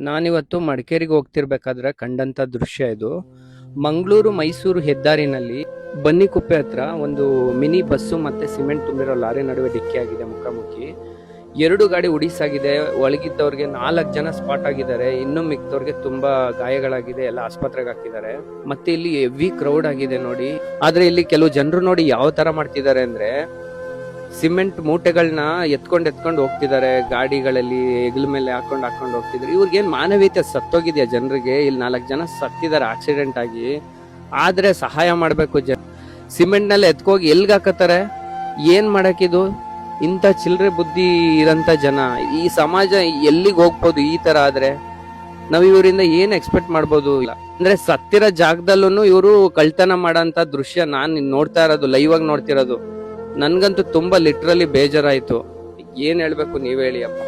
ನಾನಿವತ್ತು ಮಡಿಕೇರಿಗೆ ಹೋಗ್ತಿರ್ಬೇಕಾದ್ರೆ ಕಂಡಂತ ದೃಶ್ಯ ಇದು. ಮಂಗಳೂರು ಮೈಸೂರು ಹೆದ್ದಾರಿನಲ್ಲಿ ಬನ್ನಿಕುಪ್ಪೆ ಹತ್ರ ಒಂದು ಮಿನಿ ಬಸ್ಸು ಮತ್ತೆ ಸಿಮೆಂಟ್ ತುಂಬಿರೋ ಲಾರಿ ನಡುವೆ ಡಿಕ್ಕಿ ಆಗಿದೆ ಮುಖಾಮುಖಿ. 2 ಗಾಡಿ ಉಡಿಸಾಗಿದೆ. ಒಳಗಿದ್ದವ್ರಿಗೆ 4 ಜನ ಸ್ಪಾಟ್ ಆಗಿದ್ದಾರೆ. ಇನ್ನು ಮಿಕ್ದವ್ರಿಗೆ ತುಂಬಾ ಗಾಯಗಳಾಗಿದೆ. ಎಲ್ಲ ಆಸ್ಪತ್ರೆಗೆ ಹಾಕಿದ್ದಾರೆ. ಮತ್ತೆ ಇಲ್ಲಿ ಹೆವಿ ಕ್ರೌಡ್ ಆಗಿದೆ ನೋಡಿ. ಆದ್ರೆ ಇಲ್ಲಿ ಕೆಲವು ಜನರು ನೋಡಿ ಯಾವ ತರ ಮಾಡ್ತಿದ್ದಾರೆ ಅಂದ್ರೆ, ಸಿಮೆಂಟ್ ಮೂಟೆಗಳನ್ನ ಎತ್ಕೊಂಡು ಹೋಗ್ತಿದ್ದಾರೆ ಗಾಡಿಗಳಲ್ಲಿ, ಹೆಗಲ ಮೇಲೆ ಹಾಕೊಂಡು ಹೋಗ್ತಿದ್ದಾರೆ. ಇವ್ರಿಗೇನ್ ಮಾನವೀಯತೆ ಸತ್ತೋಗಿದ್ಯಾ ಜನರಿಗೆ? ಇಲ್ಲಿ 4 ಜನ ಸತ್ತಿದ್ದಾರೆ ಆಕ್ಸಿಡೆಂಟ್ ಆಗಿ. ಆದ್ರೆ ಸಹಾಯ ಮಾಡ್ಬೇಕು. ಸಿಮೆಂಟ್ ನಲ್ಲಿ ಎತ್ಕೋಗಿ ಎಲ್ಗ ಹಾಕತ್ತಾರೆ? ಏನ್ ಮಾಡಕ್ಕಿದು? ಇಂಥ ಚಿಲ್ಲರೆ ಬುದ್ಧಿ ಇರಂತ ಜನ ಈ ಸಮಾಜ ಎಲ್ಲಿಗೆ ಹೋಗ್ಬೋದು ಈ ತರ ಆದ್ರೆ? ನಾವ್ ಇವರಿಂದ ಏನ್ ಎಕ್ಸ್ಪೆಕ್ಟ್ ಮಾಡ್ಬೋದು? ಇಲ್ಲ ಅಂದ್ರೆ ಸತ್ತಿರೋ ಜಾಗದಲ್ಲೂ ಇವರು ಕಳ್ತನ ಮಾಡಂತ ದೃಶ್ಯ ನಾನ್ ನೋಡ್ತಾ ಇರೋದು, ಲೈವ್ ಆಗಿ ನೋಡ್ತಿರೋದು. ನನ್ಗಂತೂ ತುಂಬಾ ಲಿಟ್ರಲಿ ಬೇಜಾರಾಯ್ತು. ಏನ್ ಹೇಳ್ಬೇಕು ನೀವ್ ಹೇಳಿ ಅಪ್ಪ.